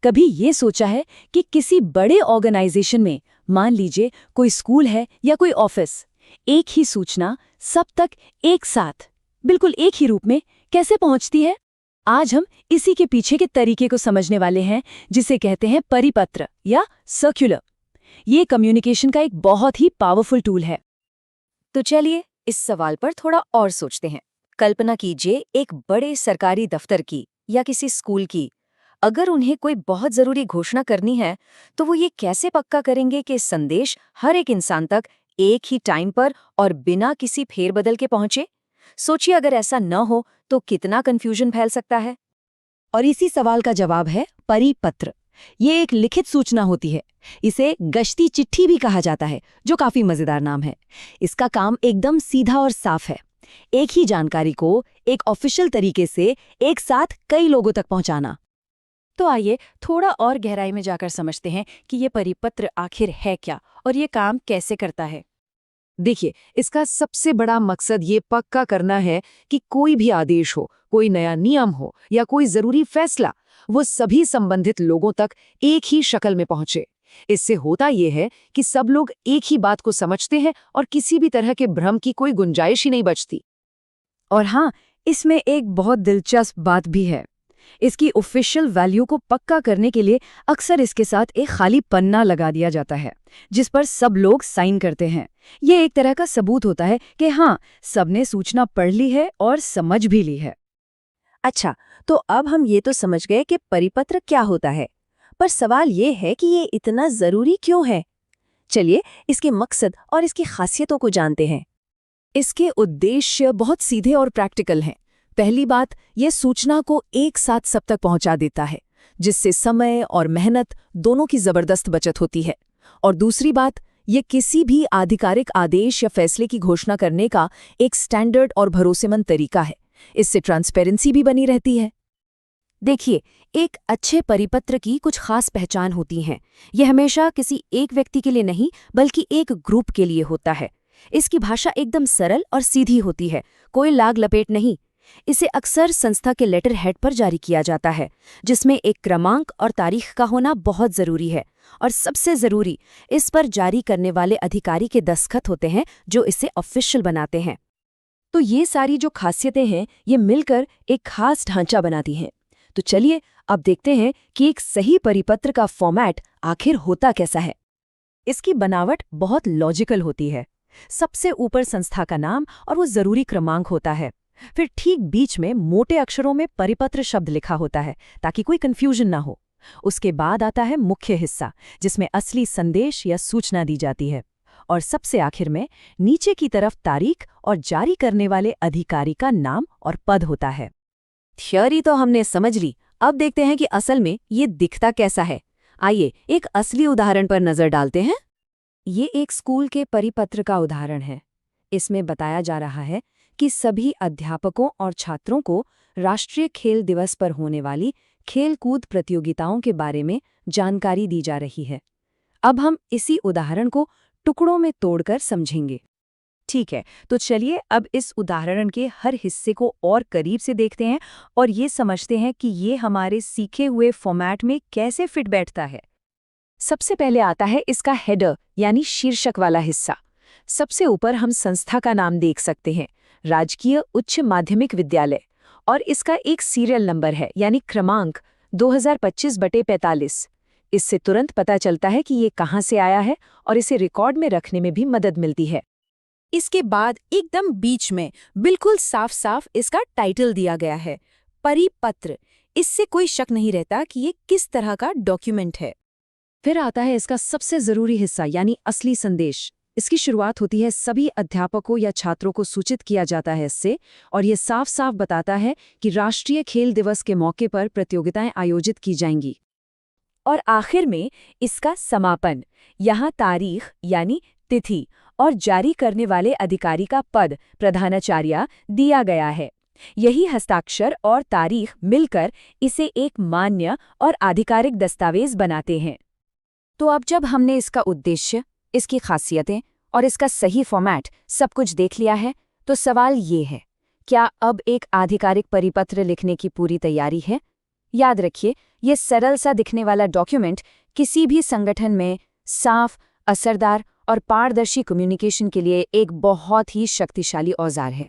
कभी ये सोचा है कि किसी बड़े ऑर्गेनाइजेशन में, मान लीजिए कोई स्कूल है या कोई ऑफिस, एक ही सूचना सब तक एक साथ, बिल्कुल एक ही रूप में कैसे पहुंचती है? आज हम इसी के पीछे के तरीके को समझने वाले हैं, जिसे कहते हैं परिपत्र या सर्कुलर। ये कम्युनिकेशन का एक बहुत ही पावरफुल टूल है। तो चलिए इस सवाल पर थोड़ा और सोचते हैं। कल्पना कीजिए एक बड़े सरकारी दफ्तर की या किसी स्कूल की। अगर उन्हें कोई बहुत जरूरी घोषणा करनी है तो वो ये कैसे पक्का करेंगे कि संदेश हर एक इंसान तक एक ही टाइम पर और बिना किसी फेरबदल के पहुंचे? सोचिए अगर ऐसा न हो तो कितना कंफ्यूजन फैल सकता है। और इसी सवाल का जवाब है परिपत्र। ये एक लिखित सूचना होती है। इसे गश्ती चिट्ठी भी कहा जाता है, जो काफी मजेदार नाम है। इसका काम एकदम सीधा और साफ है, एक ही जानकारी को एक ऑफिशियल तरीके से एक साथ कई लोगों तक पहुंचाना। तो आइए थोड़ा और गहराई में जाकर समझते हैं कि ये परिपत्र आखिर है क्या और ये काम कैसे करता है। देखिए, इसका सबसे बड़ा मकसद ये पक्का करना है कि कोई भी आदेश हो, कोई नया नियम हो या कोई जरूरी फैसला, वो सभी संबंधित लोगों तक एक ही शक्ल में पहुंचे। इससे होता ये है कि सब लोग एक ही बात को समझते हैं और किसी भी तरह के भ्रम की कोई गुंजाइश ही नहीं बचती। और हाँ, इसमें एक बहुत दिलचस्प बात भी है। इसकी ऑफिशियल वैल्यू को पक्का करने के लिए अक्सर इसके साथ एक खाली पन्ना लगा दिया जाता है, जिस पर सब लोग साइन करते हैं। ये एक तरह का सबूत होता है कि हाँ, सबने सूचना पढ़ ली है और समझ भी ली है। अच्छा, तो अब हम ये तो समझ गए कि परिपत्र क्या होता है, पर सवाल ये है कि ये इतना जरूरी क्यों है? चलिए इसके मकसद और इसकी खासियतों को जानते हैं। इसके उद्देश्य बहुत सीधे और प्रैक्टिकल हैं। पहली बात, ये सूचना को एक साथ सब तक पहुंचा देता है, जिससे समय और मेहनत दोनों की जबरदस्त बचत होती है। और दूसरी बात, ये किसी भी आधिकारिक आदेश या फैसले की घोषणा करने का एक स्टैंडर्ड और भरोसेमंद तरीका है। इससे ट्रांसपेरेंसी भी बनी रहती है। देखिए, एक अच्छे परिपत्र की कुछ खास पहचान होती हैं। यह हमेशा किसी एक व्यक्ति के लिए नहीं, बल्कि एक ग्रुप के लिए होता है। इसकी भाषा एकदम सरल और सीधी होती है, कोई लाग लपेट नहीं। इसे अक्सर संस्था के लेटर हेड पर जारी किया जाता है, जिसमें एक क्रमांक और तारीख का होना बहुत जरूरी है। और सबसे जरूरी, इस पर जारी करने वाले अधिकारी के दस्तखत होते हैं, जो इसे ऑफिशियल बनाते हैं। तो ये सारी जो खासियतें हैं, ये मिलकर एक खास ढांचा बनाती हैं। तो चलिए अब देखते हैं कि एक सही परिपत्र का फॉर्मेट आखिर होता कैसा है। इसकी बनावट बहुत लॉजिकल होती है। सबसे ऊपर संस्था का नाम और वो जरूरी क्रमांक होता है। फिर ठीक बीच में मोटे अक्षरों में परिपत्र शब्द लिखा होता है, ताकि कोई कंफ्यूजन ना हो। उसके बाद आता है मुख्य हिस्सा, जिसमें असली संदेश या सूचना दी जाती है। और सबसे आखिर में नीचे की तरफ तारीख और जारी करने वाले अधिकारी का नाम और पद होता है। थ्योरी तो हमने समझ ली, अब देखते हैं कि असल में ये दिखता कैसा है। आइए एक असली उदाहरण पर नजर डालते हैं। ये एक स्कूल के परिपत्र का उदाहरण है। इसमें बताया जा रहा है कि सभी अध्यापकों और छात्रों को राष्ट्रीय खेल दिवस पर होने वाली खेल-कूद प्रतियोगिताओं के बारे में जानकारी दी जा रही है। अब हम इसी उदाहरण को टुकड़ों में तोड़कर समझेंगे। ठीक है, तो चलिए अब इस उदाहरण के हर हिस्से को और करीब से देखते हैं और ये समझते हैं कि ये हमारे सीखे हुए फॉर्मेट में कैसे फिट बैठता है। सबसे पहले आता है इसका हेडर, यानी शीर्षक वाला हिस्सा। सबसे ऊपर हम संस्था का नाम देख सकते हैं, राजकीय उच्च माध्यमिक विद्यालय, और इसका एक सीरियल नंबर है, यानी क्रमांक 2025/45। इससे तुरंत पता चलता है कि ये कहाँ से आया है और इसे रिकॉर्ड में रखने में भी मदद मिलती है। इसके बाद एकदम बीच में बिल्कुल साफ साफ इसका टाइटल दिया गया है, परिपत्र। इससे कोई शक नहीं रहता कि ये किस तरह का डॉक्यूमेंट है। फिर आता है इसका सबसे जरूरी हिस्सा, यानी असली संदेश। इसकी शुरुआत होती है सभी अध्यापकों या छात्रों को सूचित किया जाता है इससे, और ये साफ साफ बताता है कि राष्ट्रीय खेल दिवस के मौके पर प्रतियोगिताएं आयोजित की जाएंगी। और आखिर में इसका समापन, यहाँ तारीख यानी तिथि और जारी करने वाले अधिकारी का पद, प्रधानाचार्य, दिया गया है। यही हस्ताक्षर और तारीख मिलकर इसे एक मान्य और आधिकारिक दस्तावेज बनाते हैं। तो अब जब हमने इसका उद्देश्य, इसकी खासियतें और इसका सही फॉर्मेट सब कुछ देख लिया है, तो सवाल ये है, क्या अब एक आधिकारिक परिपत्र लिखने की पूरी तैयारी है? याद रखिए, ये सरल सा दिखने वाला डॉक्यूमेंट किसी भी संगठन में साफ, असरदार और पारदर्शी कम्युनिकेशन के लिए एक बहुत ही शक्तिशाली औजार है।